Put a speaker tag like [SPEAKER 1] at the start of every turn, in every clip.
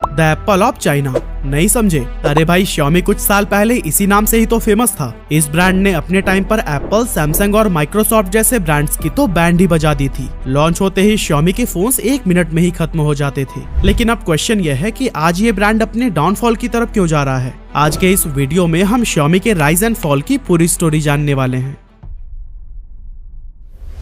[SPEAKER 1] The Apple of China. नहीं समझे? अरे भाई, Xiaomi कुछ साल पहले इसी नाम से ही तो फेमस था। इस ब्रांड ने अपने टाइम पर एप्पल, सैमसंग और माइक्रोसॉफ्ट जैसे ब्रांड्स की तो बैंड ही बजा दी थी। लॉन्च होते ही Xiaomi के फोन्स 1 मिनट में ही खत्म हो जाते थे। लेकिन अब क्वेश्चन यह है कि आज ये ब्रांड अपने डाउनफॉल की तरफ क्यों जा रहा है। आज के इस वीडियो में हम Xiaomi के राइज एंड फॉल की पूरी स्टोरी जानने वाले हैं।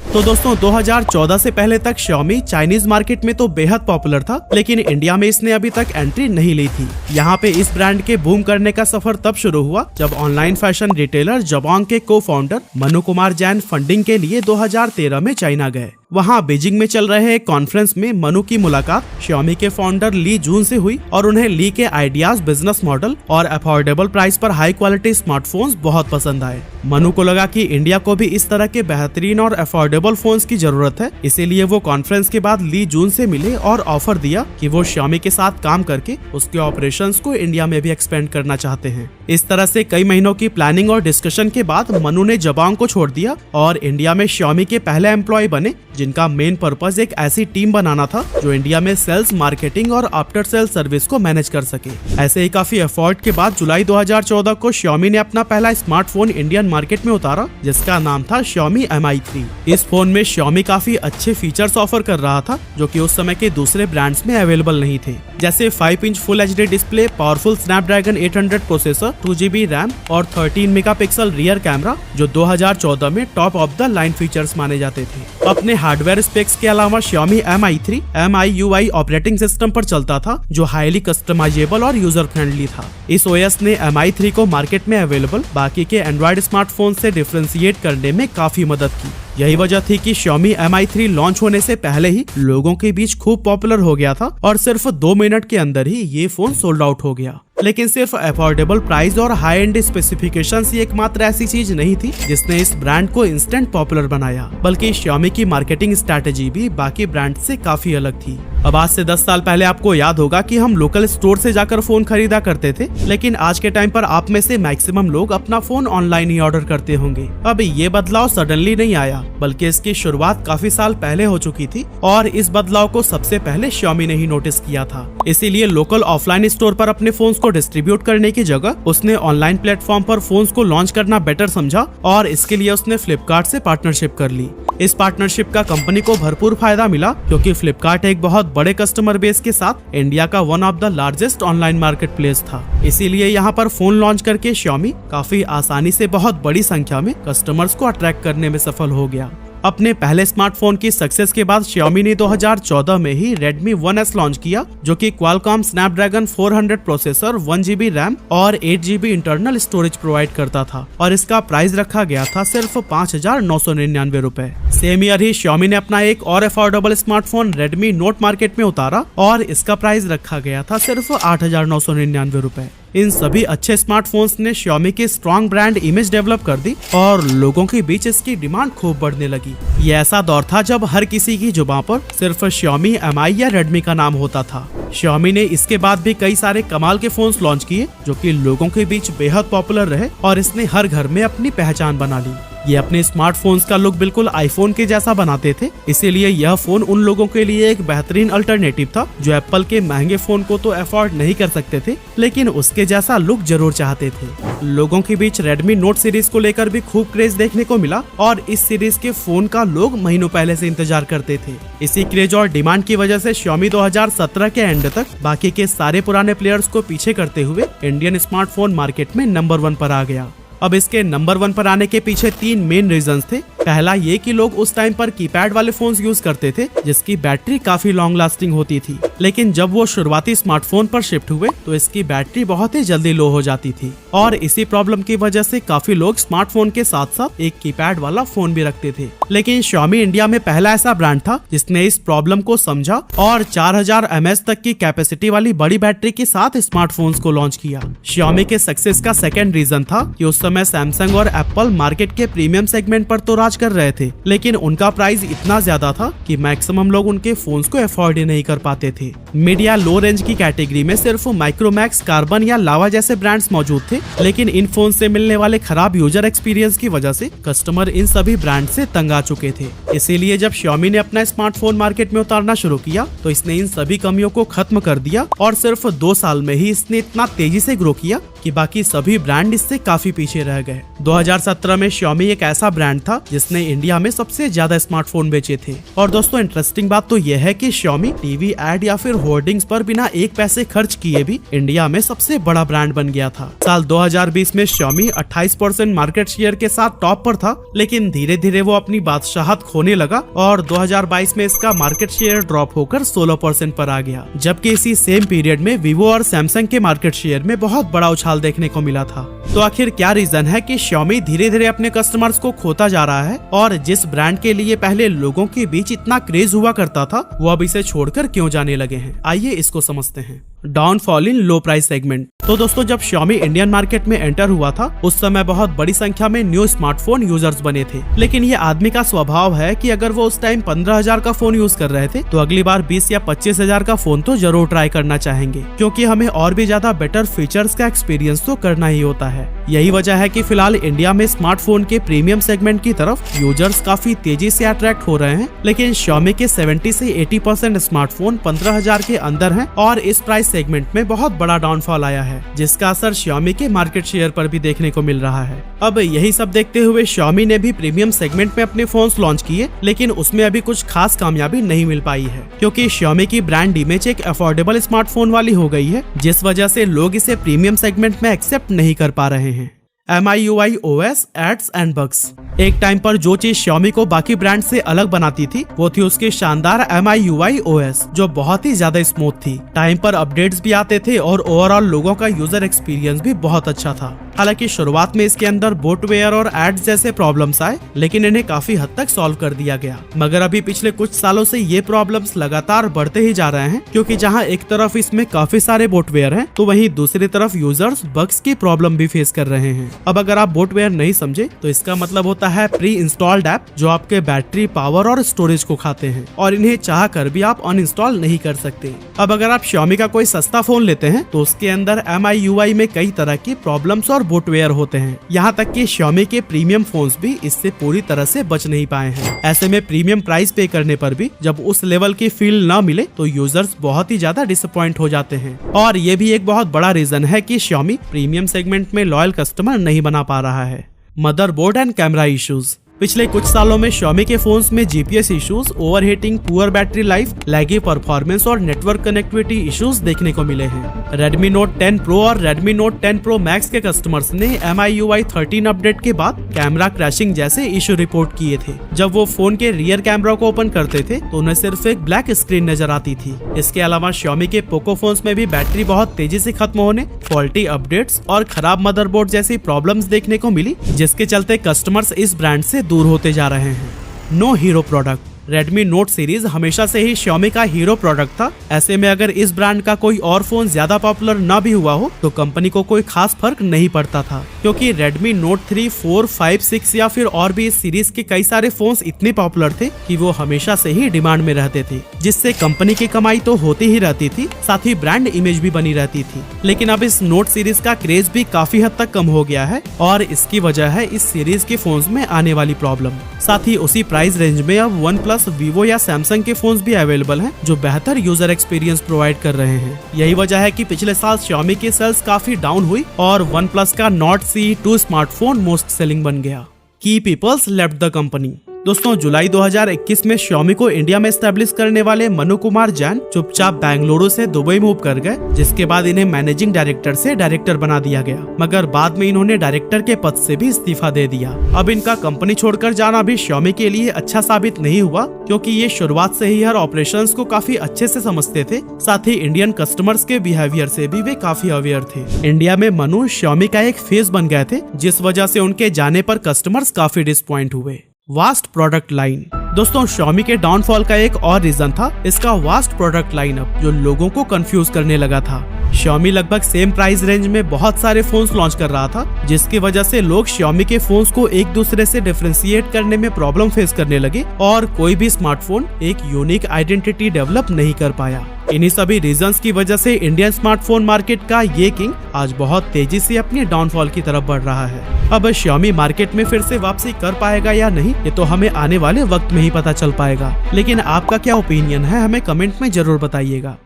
[SPEAKER 1] तो दोस्तों, 2014 से पहले तक Xiaomi चाइनीज मार्केट में तो बेहद पॉपुलर था, लेकिन इंडिया में इसने अभी तक एंट्री नहीं ली थी। यहाँ पे इस ब्रांड के बूम करने का सफर तब शुरू हुआ जब ऑनलाइन फैशन रिटेलर जबोंग के को फाउंडर मनु कुमार जैन फंडिंग के लिए 2013 में चाइना गए। वहाँ बीजिंग में चल रहे एक कॉन्फ्रेंस में मनु की मुलाकात Xiaomi के फाउंडर ली जून से हुई और उन्हें ली के आइडियाज, बिजनेस मॉडल और अफोर्डेबल प्राइस पर हाई क्वालिटी स्मार्टफोन्स बहुत पसंद आए। मनु को लगा कि इंडिया को भी इस तरह के बेहतरीन और अफोर्डेबल फोन्स की जरूरत है, इसीलिए वो कॉन्फ्रेंस के बाद ली जून से मिले और ऑफर दिया कि वो Xiaomi के साथ काम करके उसके ऑपरेशंस को इंडिया में भी एक्सपेंड करना चाहते हैं। इस तरह से कई महीनों की प्लानिंग और डिस्कशन के बाद मनु ने जबोंग को छोड़ दिया और इंडिया में Xiaomi के पहले एम्प्लॉय बने, जिनका मेन पर्पस एक ऐसी टीम बनाना था जो इंडिया में सेल्स, मार्केटिंग और आफ्टर सेल सर्विस को मैनेज कर सके। ऐसे ही काफी एफर्ट के बाद जुलाई 2014 को Xiaomi ने अपना पहला स्मार्टफोन इंडियन मार्केट में उतारा, जिसका नाम था Xiaomi Mi3। इस फोन में Xiaomi काफी अच्छे फीचर्स ऑफर कर रहा था जो कि उस समय के दूसरे ब्रांड्स में अवेलेबल नहीं थे, जैसे 5 inch full HD display, powerful Snapdragon 800 processor, 2GB RAM और 13 मेगापिक्सल रियर कैमरा, जो 2014 में top of the line features माने जाते थे। अपने हार्डवेयर स्पेक्स के अलावा Xiaomi Mi3 MIUI operating system पर चलता था, जो हाईली कस्टमाइजेबल और यूजर फ्रेंडली था। इस OS ने Mi3 को मार्केट में अवेलेबल बाकी के एंड्रॉइड स्मार्टफोन से डिफरेंशिएट करने में काफी मदद की। यही वजह थी कि Xiaomi Mi3 लॉन्च होने से पहले ही लोगों के बीच खूब पॉपुलर हो गया था और सिर्फ 2 मिनट के अंदर ही ये फोन सोल्ड आउट हो गया। लेकिन सिर्फ अफोर्डेबल प्राइस और हाई एंड स्पेसिफिकेशंस ही एकमात्र ऐसी चीज नहीं थी जिसने इस ब्रांड को इंस्टेंट पॉपुलर बनाया, बल्कि Xiaomi की मार्केटिंग स्ट्रैटेजी भी बाकी ब्रांड से काफी अलग थी। अब आज से 10 साल पहले आपको याद होगा कि हम लोकल स्टोर से जाकर फोन खरीदा करते थे, लेकिन आज के टाइम पर आप में से मैक्सिमम लोग अपना फोन ऑनलाइन ही ऑर्डर करते होंगे। अब ये बदलाव सडनली नहीं आया, बल्कि इसकी शुरुआत काफी साल पहले हो चुकी थी और इस बदलाव को सबसे पहले Xiaomi ने ही नोटिस किया था। इसीलिए लोकल ऑफलाइन स्टोर पर अपने फोन्स को डिस्ट्रीब्यूट करने की जगह उसने ऑनलाइन प्लेटफॉर्म पर फोन्स को लॉन्च करना बेटर समझा और इसके लिए उसने फ्लिपकार्ट से पार्टनरशिप कर ली। इस पार्टनरशिप का कंपनी को भरपूर फायदा मिला क्योंकि फ्लिपकार्ट एक बहुत बड़े कस्टमर बेस के साथ इंडिया का one of the largest online market place था। इसीलिए यहाँ पर फोन लॉन्च करके Xiaomi काफी आसानी से बहुत बड़ी संख्या में कस्टमर्स को अट्रैक्ट करने में सफल हो गया। अपने पहले स्मार्टफोन की सक्सेस के बाद Xiaomi ने 2014 में ही Redmi 1S लॉन्च किया, जो कि Qualcomm Snapdragon 400 processor, 1GB RAM और 8GB इंटरनल स्टोरेज प्रोवाइड करता था और इसका प्राइस रखा गया था सिर्फ 5,999 रुपए। सेम ईयर ही Xiaomi ने अपना एक और affordable smartphone Redmi Note market में उतारा और इसका प्राइस रखा गया था सिर्फ 8,999 रुपए। इन सभी अच्छे स्मार्टफोन्स ने Xiaomi की स्ट्रॉन्ग ब्रांड इमेज डेवलप कर दी और लोगों के बीच इसकी डिमांड खूब बढ़ने लगी। ये ऐसा दौर था जब हर किसी की जुबान पर सिर्फ Xiaomi, Mi या Redmi का नाम होता था। Xiaomi ने इसके बाद भी कई सारे कमाल के फोन्स लॉन्च किए जो कि लोगों के बीच बेहद पॉपुलर रहे और इसने हर घर में अपनी पहचान बना ली। ये अपने स्मार्टफोन्स का लुक बिल्कुल आईफोन के जैसा बनाते थे, इसीलिए यह फोन उन लोगों के लिए एक बेहतरीन अल्टरनेटिव था जो एप्पल के महंगे फोन को तो अफोर्ड नहीं कर सकते थे, लेकिन उसके जैसा लुक जरूर चाहते थे। लोगों के बीच Redmi Note सीरीज को लेकर भी खूब क्रेज देखने को मिला और इस सीरीज के फोन का लोग महीनों पहले से इंतजार करते थे। इसी क्रेज और डिमांड की वजह से Xiaomi 2017 के एंड तक बाकी के सारे पुराने प्लेयर्स को पीछे करते हुए इंडियन स्मार्टफोन मार्केट में नंबर 1 पर आ गया। अब इसके नंबर 1 पर आने के पीछे 3 मेन रीजंस थे। पहला ये कि लोग उस टाइम पर कीपैड वाले फोन्स यूज करते थे जिसकी बैटरी काफी लॉन्ग लास्टिंग होती थी, लेकिन जब वो शुरुआती स्मार्टफोन पर शिफ्ट हुए तो इसकी बैटरी बहुत ही जल्दी लो हो जाती थी और इसी प्रॉब्लम की वजह से काफी लोग स्मार्टफोन के साथ साथ एक कीपैड वाला फोन भी रखते थे। लेकिन Xiaomi इंडिया में पहला ऐसा ब्रांड था जिसने इस प्रॉब्लम को समझा और 4000 mAh तक की कैपेसिटी वाली बड़ी बैटरी के साथ स्मार्टफोन्स को लॉन्च किया। Xiaomi के सक्सेस का सेकेंड रीजन था कि उस समय सैमसंग और एप्पल मार्केट के प्रीमियम सेगमेंट पर तो राज लॉन्च कर रहे थे, लेकिन उनका प्राइस इतना ज्यादा था कि मैक्सिमम लोग उनके फोन्स को अफोर्ड ही नहीं कर पाते थे। मिड या लो रेंज की कैटेगरी में सिर्फ माइक्रोमैक्स, कार्बन या लावा जैसे ब्रांड्स मौजूद थे, लेकिन इन फोन से मिलने वाले खराब यूजर एक्सपीरियंस की वजह से कस्टमर इन सभी ब्रांड से तंग आ चुके थे। इसीलिए जब Xiaomi ने अपना स्मार्टफोन मार्केट में उतारना शुरू किया तो इसने इन सभी कमियों को खत्म कर दिया और सिर्फ 2 साल में ही इसने इतना तेजी से ग्रो किया कि बाकी सभी ब्रांड इससे काफी पीछे रह गए। 2017 में Xiaomi एक ऐसा ब्रांड था जिसने इंडिया में सबसे ज्यादा स्मार्टफोन बेचे थे। और दोस्तों इंटरेस्टिंग बात तो यह है कि Xiaomi टीवी एड या फिर होर्डिंग्स पर बिना एक पैसे खर्च किए भी इंडिया में सबसे बड़ा ब्रांड बन गया था। साल 2020 में Xiaomi 28% मार्केट शेयर के साथ टॉप पर था, लेकिन धीरे धीरे वो अपनी बादशाहत खोने लगा और 2022 में इसका मार्केट शेयर ड्रॉप होकर 16% पर आ गया। जबकि इसी सेम पीरियड में Vivo और Samsung के मार्केट शेयर में बहुत बड़ा उछाल देखने को मिला था। तो आखिर क्या रीजन है कि Xiaomi धीरे धीरे अपने कस्टमर्स को खोता जा रहा है और जिस ब्रांड के लिए पहले लोगों के बीच इतना क्रेज हुआ करता था वो अब इसे छोड़कर क्यों जाने लगे हैं? आइए इसको समझते हैं। डाउनफॉल इन लो प्राइस सेगमेंट। तो दोस्तों जब Xiaomi इंडियन मार्केट में एंटर हुआ था उस समय बहुत बड़ी संख्या में न्यू स्मार्टफोन यूजर्स बने थे, लेकिन ये आदमी का स्वभाव है कि अगर वो उस टाइम 15,000 का फोन यूज कर रहे थे तो अगली बार 20 या 25,000 का फोन तो जरूर ट्राई करना चाहेंगे, क्योंकि हमें और भी ज्यादा बेटर फीचर्स का एक्सपीरियंस तो करना ही होता है। यही वजह है कि फिलहाल इंडिया में स्मार्टफोन के प्रीमियम सेगमेंट की तरफ यूजर्स काफी तेजी से अट्रैक्ट हो रहे हैं, लेकिन Xiaomi के 70 से 80% स्मार्टफोन 15,000 के अंदर हैं और इस प्राइस सेगमेंट में बहुत बड़ा डाउनफॉल आया है, जिसका असर Xiaomi के मार्केट शेयर पर भी देखने को मिल रहा है। अब यही सब देखते हुए Xiaomi ने भी प्रीमियम सेगमेंट में अपने फोन्स लॉन्च किए, लेकिन उसमें अभी कुछ खास कामयाबी नहीं मिल पाई है, क्योंकि Xiaomi की ब्रांड इमेज एक अफोर्डेबल स्मार्टफोन वाली हो गई है, जिस वजह से लोग इसे प्रीमियम सेगमेंट में एक्सेप्ट नहीं कर पा रहे हैं। MIUI OS, ads and bugs. एक टाइम पर जो चीज Xiaomi को बाकी ब्रांड से अलग बनाती थी वो थी उसकी शानदार MIUI OS, जो बहुत ही ज्यादा स्मूथ थी। टाइम पर अपडेट्स भी आते थे और ओवरऑल लोगों का यूजर एक्सपीरियंस भी बहुत अच्छा था। हालांकि शुरुआत में इसके अंदर बोटवेयर और एड्स जैसे प्रॉब्लम्स आए, लेकिन इन्हें काफी हद तक सॉल्व कर दिया गया। मगर अभी पिछले कुछ सालों से ये प्रॉब्लम्स लगातार बढ़ते ही जा रहे हैं, क्योंकि जहां एक तरफ इसमें काफी सारे बोटवेयर हैं, तो वहीं दूसरी तरफ यूजर्स बग्स की प्रॉब्लम भी फेस कर रहे हैं। अब अगर आप बोटवेयर नहीं समझे तो इसका मतलब होता है प्री इंस्टॉल्ड ऐप जो आपके बैटरी, पावर और स्टोरेज को खाते हैं और इन्हें चाह कर भी आप अनइंस्टॉल नहीं कर सकते। अब अगर आप Xiaomi का कोई सस्ता फोन लेते हैं तो उसके अंदर MIUI में कई तरह की प्रॉब्लम्स और बोटवेयर होते हैं। यहाँ तक कि Xiaomi के प्रीमियम फोन्स भी इससे पूरी तरह से बच नहीं पाए हैं। ऐसे में प्रीमियम प्राइस पे करने पर भी जब उस लेवल की फील न मिले तो यूजर्स बहुत ही ज्यादा डिसअपॉइंट हो जाते हैं। और ये भी एक बहुत बड़ा रीजन है कि Xiaomi प्रीमियम सेगमेंट में लॉयल कस्टमर नहीं बना पा रहा है। Motherboard and camera issues. पिछले कुछ सालों में Xiaomi के फोन्स में GPS issues, overheating, poor battery life, laggy performance और नेटवर्क कनेक्टिविटी इश्यूज देखने को मिले हैं। Redmi Note 10 Pro और Redmi Note 10 Pro Max के कस्टमर्स ने MIUI 13 अपडेट के बाद कैमरा क्रैशिंग जैसे इश्यू रिपोर्ट किए थे। जब वो फोन के रियर कैमरा को ओपन करते थे तो उन्हें सिर्फ एक ब्लैक स्क्रीन नजर आती थी। इसके अलावा Xiaomi के पोको फोन्स में भी बैटरी बहुत तेजी से खत्म होने, फॉल्टी अपडेट्स और खराब मदरबोर्ड जैसी प्रॉब्लम्स देखने को मिली, जिसके चलते कस्टमर्स इस ब्रांड से दूर होते जा रहे हैं। No hero product. Redmi Note series हमेशा से ही Xiaomi का हीरो प्रोडक्ट था। ऐसे में अगर इस ब्रांड का कोई और फोन ज्यादा पॉपुलर न भी हुआ हो तो कंपनी को कोई खास फर्क नहीं पड़ता था, क्योंकि Redmi Note 3, 4, 5, 6 या फिर और भी इस सीरीज के कई सारे फोन्स इतने पॉपुलर थे कि वो हमेशा से ही डिमांड में रहते थे, जिससे कंपनी की कमाई तो होती ही रहती थी, साथ ही ब्रांड इमेज भी बनी रहती थी। लेकिन अब इस नोट सीरीज का क्रेज भी काफी हद तक कम हो गया है और इसकी वजह है इस सीरीज के फोन्स में आने वाली प्रॉब्लम। साथ ही उसी प्राइस रेंज में अब OnePlus, Vivo या Samsung के फोन्स भी अवेलेबल हैं जो बेहतर यूजर एक्सपीरियंस प्रोवाइड कर रहे हैं। यही वजह है कि पिछले साल Xiaomi की सेल्स काफी डाउन हुई और OnePlus का Nord CE2 smartphone most selling बन गया। की पीपल्स लेफ्ट द कंपनी। दोस्तों जुलाई 2021 में Xiaomi को इंडिया में एस्टेब्लिश करने वाले मनु कुमार जैन चुपचाप बेंगलुरु से दुबई मूव कर गए, जिसके बाद इन्हें मैनेजिंग डायरेक्टर से डायरेक्टर बना दिया गया, मगर बाद में इन्होंने डायरेक्टर के पद से भी इस्तीफा दे दिया। अब इनका कंपनी छोड़कर जाना भी Xiaomi के लिए अच्छा साबित नहीं हुआ, क्योंकि ये शुरुआत से ही हर ऑपरेशंस को काफी अच्छे से समझते थे, साथ ही इंडियन कस्टमर्स के बिहेवियर से भी वे काफी अवेयर थे। इंडिया में मनु Xiaomi का एक फेस बन गए थे, जिस वजह से उनके जाने पर कस्टमर्स काफी डिसअपॉइंट हुए। Vast product line. दोस्तों Xiaomi के डाउनफॉल का एक और रीजन था इसका वास्ट प्रोडक्ट लाइनअप, जो लोगों को कंफ्यूज करने लगा था। Xiaomi लगभग सेम प्राइस रेंज में बहुत सारे फोन्स लॉन्च कर रहा था, जिसकी वजह से लोग Xiaomi के फोन्स को एक दूसरे से डिफरेंशिएट करने में प्रॉब्लम फेस करने लगे और कोई भी स्मार्टफोन एक यूनिक आइडेंटिटी डेवलप नहीं कर पाया। इन्हीं सभी रीजंस की वजह से इंडियन स्मार्टफोन मार्केट का ये किंग आज बहुत तेजी से अपनी डाउनफॉल की तरफ बढ़ रहा है। अब Xiaomi मार्केट में फिर से वापसी कर पाएगा या नहीं, ये तो हमें आने वाले वक्त में ही पता चल पाएगा। लेकिन आपका क्या ओपिनियन है, हमें कमेंट में जरूर बताइएगा।